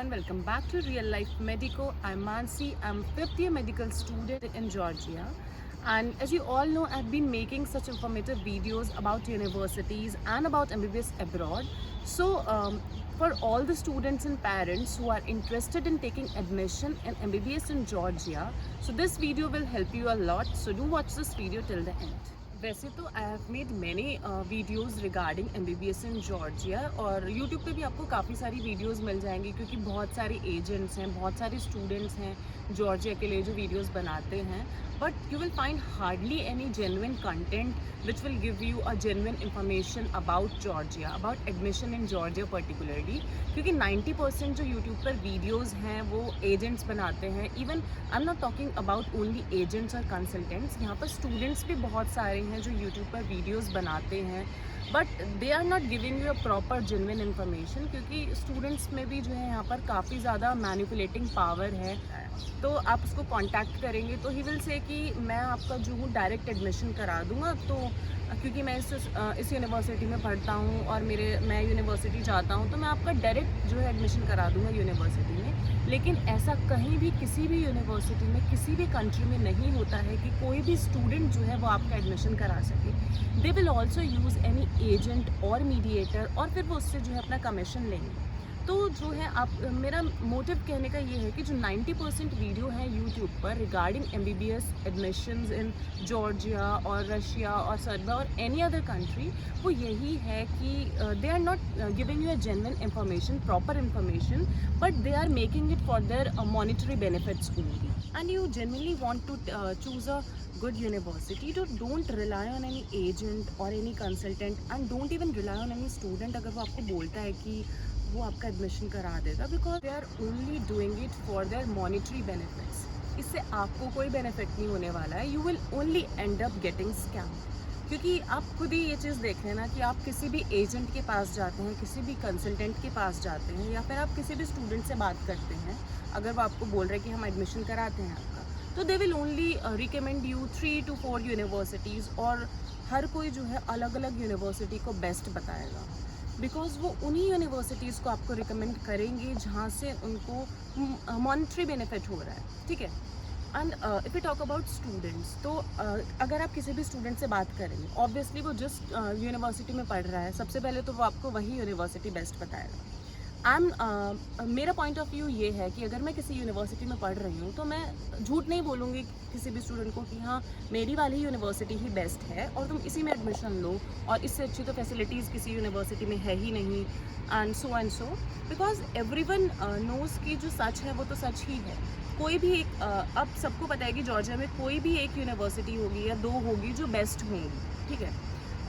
everyone, welcome back to Real Life Medico. I'm Mansi. I'm 5th year medical student in Georgia. And as you all know, I've been making such informative videos about universities and about MBBS abroad. So for all the students and parents who are interested in taking admission in MBBS in Georgia, so this video will help you a lot. So do watch this video till the end. वैसे तो I have made many videos regarding MBBS in Georgia और YouTube पे भी आपको काफ़ी सारी videos मिल जाएंगी क्योंकि बहुत सारे एजेंट्स हैं, बहुत सारे स्टूडेंट्स हैं जॉर्जिया के लिए जो वीडियोज़ बनाते हैं, but you will find hardly any genuine content which will give you a genuine information about Georgia, about admission in Georgia particularly, क्योंकि 90% जो यूट्यूब पर वीडियोज़ हैं वो एजेंट्स बनाते हैं. Even I am not talking about only agents और consultants, यहाँ पर स्टूडेंट्स भी बहुत सारे हैं जो यूट्यूब पर वीडियोज़ बनाते हैं, but they are not giving you a proper genuine information, क्योंकि स्टूडेंट्स में भी जो है यहाँ पर काफ़ी ज़्यादा मैनिपुलेटिंग पावर है. तो आप उसको कांटेक्ट करेंगे तो ही विल से कि मैं आपका जो हूँ डायरेक्ट एडमिशन करा दूँगा, तो क्योंकि मैं इस यूनिवर्सिटी में पढ़ता हूँ और मैं यूनिवर्सिटी जाता हूँ तो मैं आपका डायरेक्ट जो है एडमिशन करा दूँगा यूनिवर्सिटी में. लेकिन ऐसा कहीं भी किसी भी यूनिवर्सिटी में किसी भी कंट्री में नहीं होता है कि कोई भी स्टूडेंट जो है वो आपका एडमिशन करा सके. They will also use any agent और मीडिएटर और फिर वो उससे जो है अपना कमीशन लेंगे. तो जो है आप मेरा मोटिव कहने का ये है कि जो 90% वीडियो है यूट्यूब पर regarding MBBS admissions in Georgia और रशिया और सर्बिया और एनी अदर कंट्री, वो यही है कि they are not giving you a genuine information, proper information, but they are making it for their monetary benefits only. And you genuinely want to choose a good university, तो don't rely on any agent or any consultant and don't even rely on any student अगर वो आपको बोलता है कि वो आपका admission करा देगा, because they are only doing it for their monetary benefits. इससे आपको कोई बेनिफिट नहीं होने वाला है. You will only end up getting scam, क्योंकि आप खुद ही ये चीज़ देख लेना कि आप किसी भी एजेंट के पास जाते हैं, किसी भी कंसल्टेंट के पास जाते हैं या फिर आप किसी भी स्टूडेंट से बात करते हैं, अगर वो आपको बोल रहे हैं कि हम एडमिशन कराते हैं आपका, तो they will only recommend you 3 to 4 universities और हर कोई जो है अलग अलग यूनिवर्सिटी को बेस्ट बताएगा, बिकॉज वो उन्हीं यूनिवर्सिटीज़ को आपको रिकमेंड करेंगे जहाँ से उनको मॉनिटरी बेनिफिट हो रहा है. ठीक है. And if you talk about students, तो अगर आप किसी भी स्टूडेंट से बात करेंगे, ऑब्वियसली वो जिस यूनिवर्सिटी में पढ़ रहा है सबसे पहले तो वो आपको वही यूनिवर्सिटी बेस्ट बताएगा. मेरा पॉइंट ऑफ व्यू ये है कि अगर मैं किसी यूनिवर्सिटी में पढ़ रही हूँ तो मैं झूठ नहीं बोलूँगी किसी भी स्टूडेंट को कि हाँ मेरी वाली यूनिवर्सिटी ही बेस्ट है और तुम इसी में एडमिशन लो और इससे अच्छी तो फैसिलिटीज़ किसी यूनिवर्सिटी में है ही नहीं, and so, because everyone knows कि जो सच है वो तो सच ही है. कोई भी एक अब सबको पता है कि जॉर्जिया में कोई भी एक यूनिवर्सिटी होगी या 2 होगी जो बेस्ट होंगी. ठीक है.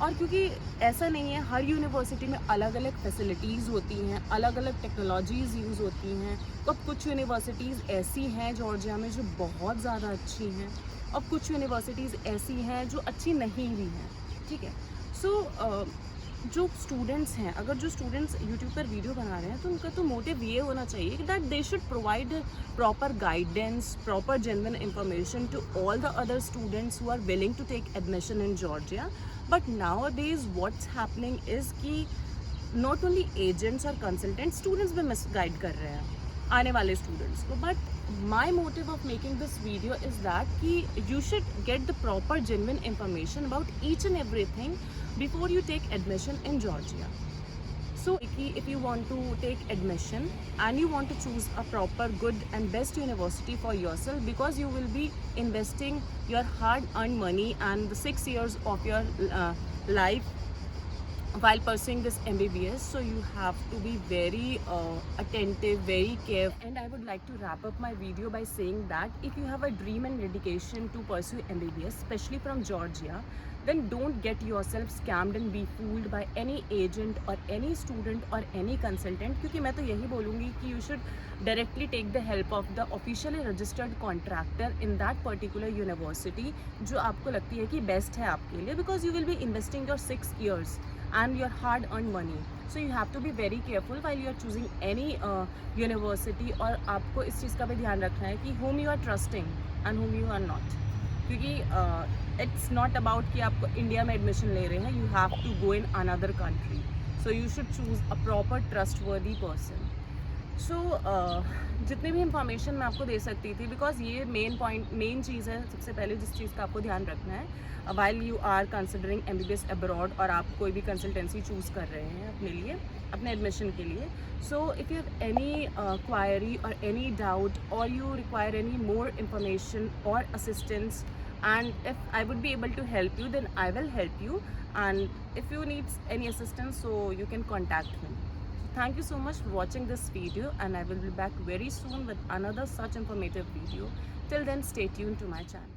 और क्योंकि ऐसा नहीं है, हर यूनिवर्सिटी में अलग अलग फैसिलिटीज़ होती हैं, अलग अलग टेक्नोलॉजीज़ यूज़ होती हैं. तो अब कुछ यूनिवर्सिटीज़ ऐसी हैं जॉर्जिया में जो बहुत ज़्यादा अच्छी हैं और कुछ यूनिवर्सिटीज़ ऐसी हैं जो अच्छी नहीं भी हैं. ठीक है. सो जो स्टूडेंट्स हैं, अगर जो स्टूडेंट्स यूट्यूब पर वीडियो बना रहे हैं तो उनका तो मोटिव ये होना चाहिए कि that they should provide proper guidance, proper genuine information to all the other students who are willing to take admission in Georgia. But nowadays what's happening is कि नॉट ओनली एजेंट्स और consultant, students भी misguide कर रहे हैं आने वाले students को. But my motive of making this video is that कि you should get the proper genuine information about each and everything before you take admission in Georgia. So if you want to take admission and you want to choose a proper good and best university for yourself, because you will be investing your hard earned money and the 6 years of your life while pursuing this MBBS, so you have to be very attentive, very careful. And I would like to wrap up my video by saying that if you have a dream and dedication to pursue MBBS, especially from Georgia, then don't get yourself scammed and be fooled by any agent or any student or any consultant. क्योंकि मैं तो यही बोलूँगी कि you should directly take the help of the officially registered contractor in that particular university जो आपको लगती है कि best है आपके लिए, because you will be investing your 6 years and your hard earned money. So you have to be very careful while you are choosing any university. और आपको इस चीज़ का भी ध्यान रखना है कि whom you are trusting and whom you are not, क्योंकि इट्स नॉट अबाउट कि आप इंडिया में एडमिशन ले रहे हैं, you have to go in another country. So you should choose a proper trustworthy person. So जितनी भी इंफॉर्मेशन मैं आपको दे सकती थी, बिकॉज ये मेन चीज़ है, सबसे पहले जिस चीज़ का आपको ध्यान रखना है while you are considering MBBS abroad, और आप कोई भी कंसल्टेंसी चूज़ कर रहे हैं अपने लिए, अपने एडमिशन के लिए. So if you have any query और एनी डाउट, और you require any more information और assistance, and if I would be able to help you, then I will help you. And if you need any assistance, so you can contact me. Thank you so much for watching this video, and I will be back very soon with another such informative video. Till then, stay tuned to my channel.